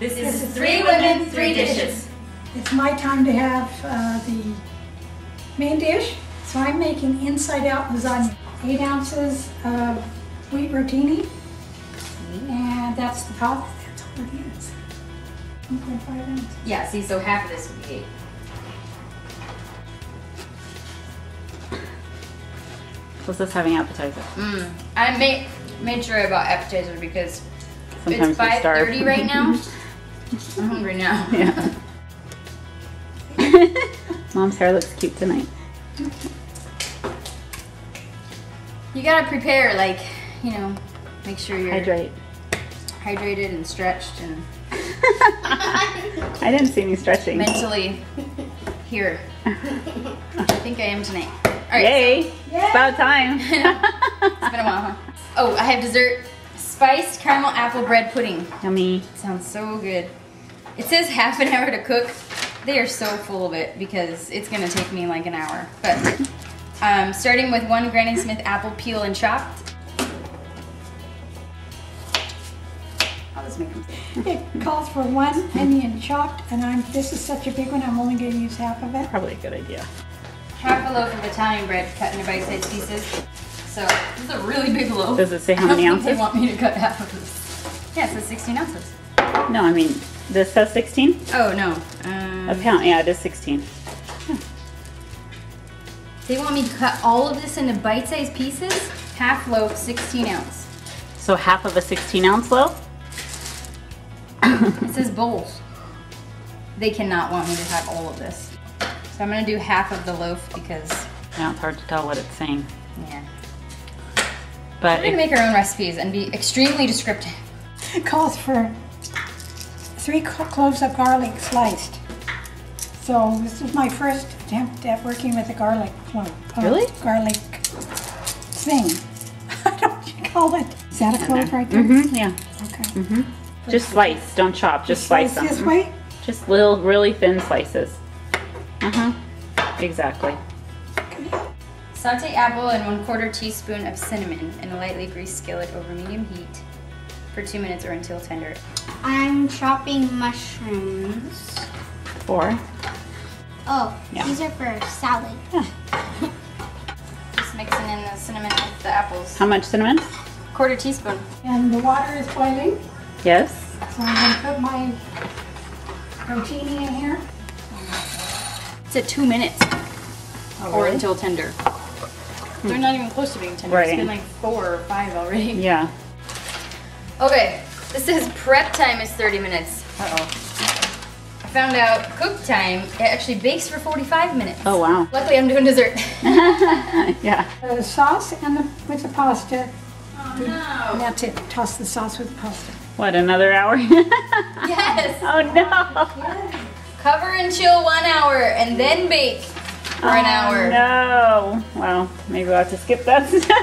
This is 3 women, 3 dishes. It's my time to have the main dish. So I'm making Inside Out Lasagna. 8 ounces of wheat rotini. And that's the pot. That's all it is. 1.5 ounces. Yeah, see, so half of this would be 8. What's this having appetizer? I made sure I bought appetizer because Sometimes it's 5:30 right now. I'm hungry now. Yeah. Mom's hair looks cute tonight. You gotta prepare, like, you know, make sure you're hydrated and stretched and I didn't see any stretching. mentally here. I think I am tonight. All right, Yay! so, It's about time. it's been a while, huh? Oh, I have dessert. Spiced caramel apple bread pudding. Yummy. Sounds so good. It says half an hour to cook. They are so full of it because it's gonna take me like an hour. But starting with 1 Granny Smith apple peel and chopped. I'll just make them. It calls for 1 onion chopped, and this is such a big one, I'm only going to use half of it. Probably a good idea. Half a loaf of Italian bread cut into bite-sized pieces. So this is a really big loaf. Does it say how many I don't think ounces? they want me to cut half of this. Yeah, it says 16 ounces. No, I mean, this says 16? Oh, no. A pound, yeah, it is 16. They want me to cut all of this into bite-sized pieces? Half loaf, 16 ounce. So half of a 16-ounce loaf? It says bowls. They cannot want me to have all of this. So I'm gonna do half of the loaf because, Yeah, it's hard to tell what it's saying. yeah. But We're gonna make our own recipes and be extremely descriptive. It calls for 3 cloves of garlic sliced. So this is my first attempt at working with a garlic clove. Really? Garlic thing. I don't know what you call it. Is that a clove right there? Mm-hmm, yeah. Okay. Mm-hmm. Just slice, don't chop, just slice them. This way? Just little, really thin slices. Uh-huh, exactly. Saute apple and 1/4 teaspoon of cinnamon in a lightly greased skillet over medium heat for 2 minutes or until tender. I'm chopping mushrooms. 4. Oh, Yeah. these are for salad. Yeah. Just mixing in the cinnamon with the apples. How much cinnamon? 1/4 teaspoon. And the water is boiling. Yes. So I'm going to put my rotini in here. It's at 2 minutes or until tender. They're not even close to being tender. Right. It's been like 4 or 5 already. Yeah. Okay, this says prep time is 30 minutes. Uh-oh. I found out cook time, it actually bakes for 45 minutes. Oh, wow. Luckily I'm doing dessert. Yeah. The sauce and with the pasta. Oh no. And that's it. Toss the sauce with the pasta. What, another hour? Yes. Oh, no. Cover and chill 1 hour and then bake for an hour. No. Well, maybe we'll have to skip that step.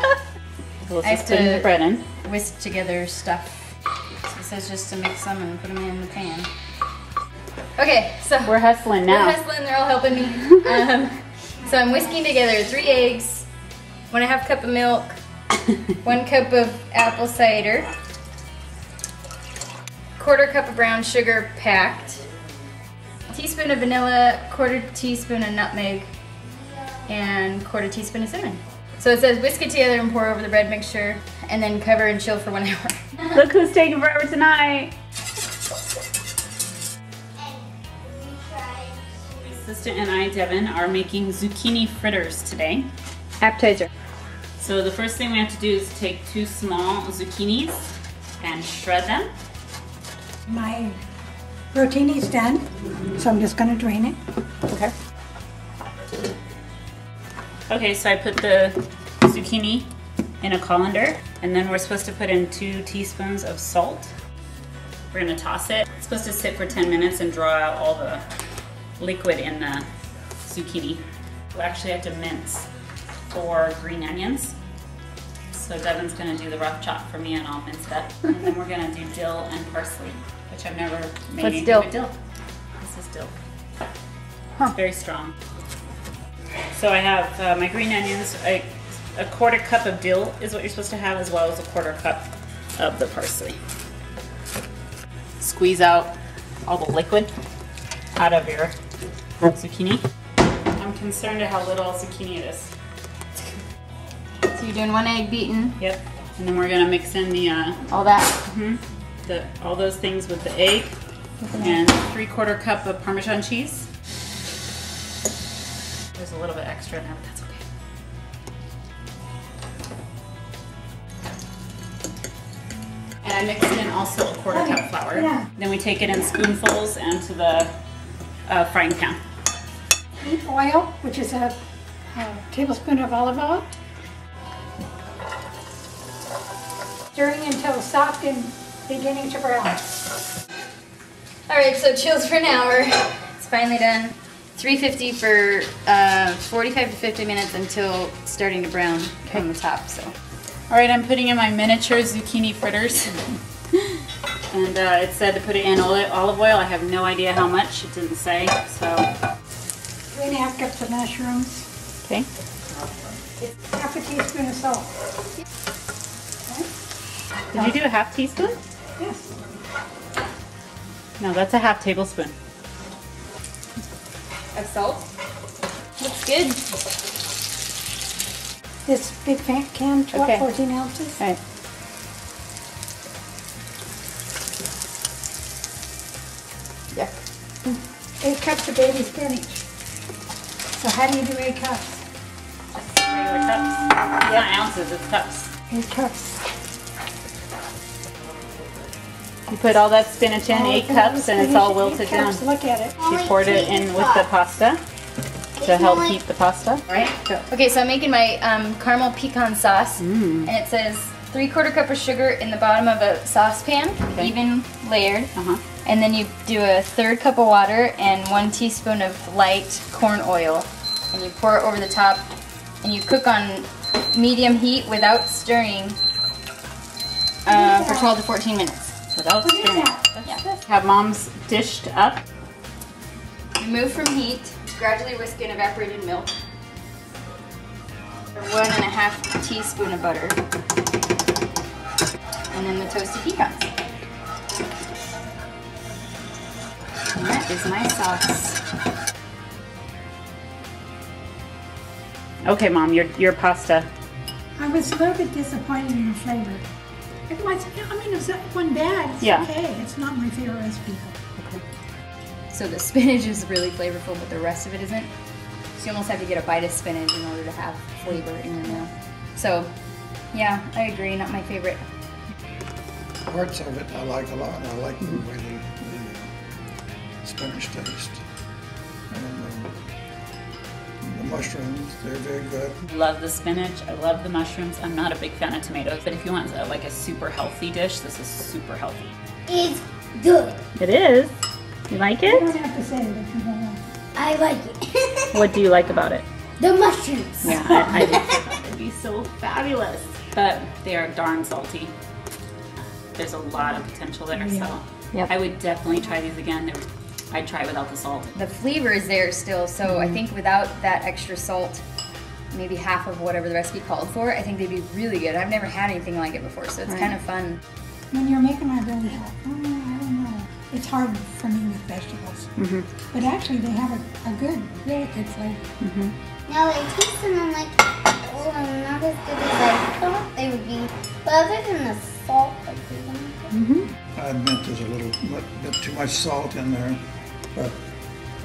We'll I have just put the bread in. Whisk together stuff. So it says just to mix them and put them in the pan. Okay, so We're hustling now. We're hustling, they're all helping me. So I'm whisking together 3 eggs, 1/2 cup of milk, 1 cup of apple cider, 1/4 cup of brown sugar packed, a teaspoon of vanilla, 1/4 teaspoon of nutmeg, and 1/4 teaspoon of cinnamon. So it says whisk it together and pour over the bread mixture, and then cover and chill for 1 hour. Look who's taking forever tonight. My assistant and I, Devin, are making zucchini fritters today. Appetizer. So the first thing we have to do is take 2 small zucchinis and shred them. My rotini's done, so I'm just going to drain it. Okay. Okay, so I put the zucchini in a colander, and then we're supposed to put in 2 teaspoons of salt. We're gonna toss it. It's supposed to sit for 10 minutes and draw out all the liquid in the zucchini. We'll actually have to mince 4 green onions. So Devin's gonna do the rough chop for me and I'll mince it up. And then we're gonna do dill and parsley, which I've never made anything with dill. This is dill. It's very strong. So I have my green onions, a 1/4 cup of dill is what you're supposed to have, as well as a 1/4 cup of the parsley. Squeeze out all the liquid out of your zucchini. I'm concerned at how little zucchini it is. So you're doing 1 egg beaten. Yep. And then we're gonna mix in the All that. all those things with the egg and 3/4 cup of Parmesan cheese. There's a little bit extra in there, but that's okay. And I mixed in also a 1/4 cup flour. Yeah. Then we take it in spoonfuls into the frying pan. Heat oil, which is a tablespoon of olive oil. Stirring until soft and beginning to brown. All right, so chills for an hour. It's finally done. 350 for 45 to 50 minutes until starting to brown on the top. So. All right, I'm putting in my miniature zucchini fritters. And it said to put it in olive oil. I have no idea how much. It didn't say, so. 3½ cups of mushrooms. Okay. Half a teaspoon of salt. Did you do a half teaspoon? Yes. No, that's a half tablespoon. Of salt. Looks good. This big can, 14 ounces. All right. Yuck. 8 cups of baby spinach. So how do you do 8 cups? Regular cups. It's not ounces, it's cups. 8 cups. You put all that spinach in, 8 cups, and it's all wilted down. Look at it. She poured it in with the pasta to help heat the pasta. All right, go. Okay, so I'm making my caramel pecan sauce, and it says 3/4 cup of sugar in the bottom of a saucepan, even layered. And then you do a 1/3 cup of water and 1 teaspoon of light corn oil, and you pour it over the top, and you cook on medium heat without stirring for 12 to 14 minutes. Without stirring. Yeah. Have Mom's dished up. Remove from heat, gradually whisk in evaporated milk, 1½ teaspoon of butter, and then the toasted pecans. And that is my sauce. Okay, Mom, your pasta. I was a little bit disappointed in the flavor. I mean, it's not one bad. It's okay. It's not my favorite recipe. Okay. So the spinach is really flavorful, but the rest of it isn't. So you almost have to get a bite of spinach in order to have flavor in your meal. So, yeah, I agree. Not my favorite. Parts of it I like a lot. I like the way the spinach taste. And the mushrooms, they're very good. Love the spinach. I love the mushrooms. I'm not a big fan of tomatoes, but if you want like a super healthy dish, this is super healthy. It's good. It is. You like You it? don't have to say it if you don't want. I like it. What do you like about it? The mushrooms. Yeah, I think it'd be so fabulous. But they are darn salty. There's a lot of potential there, so I would definitely try these again. I'd try without the salt. The flavor is there still, so I think without that extra salt, maybe half of whatever the recipe called for, I think they'd be really good. I've never had anything like it before, so it's kind of fun. When you're making my belly, I don't know. It's hard for me with vegetables. But actually, they have a good, really good flavor. Now I taste them, I'm like, oh, not as good as I thought they would be. But other than the salt, I think them. I admit there's a little bit too much salt in there, but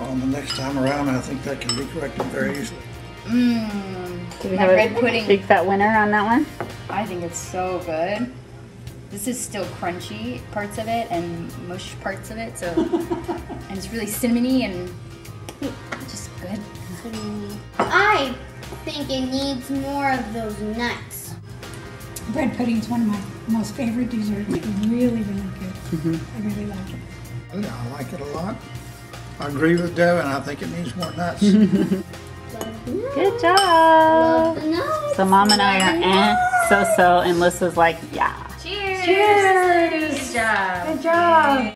on the next time around, I think that can be corrected very easily. Do we My have red a pudding. big fat winner on that one? I think it's so good. This is still crunchy parts of it and mush parts of it, so and it's really cinnamony and just good. I think it needs more of those nuts. Bread pudding is one of my most favorite desserts. It's really, really good. I really like it. Yeah, I like it a lot. I agree with Devin. I think it needs more nuts. Good job. Love the nuts. So Mom and I are so-so, and Lissa's like, yeah. Cheers! Cheers! Good job! Good job!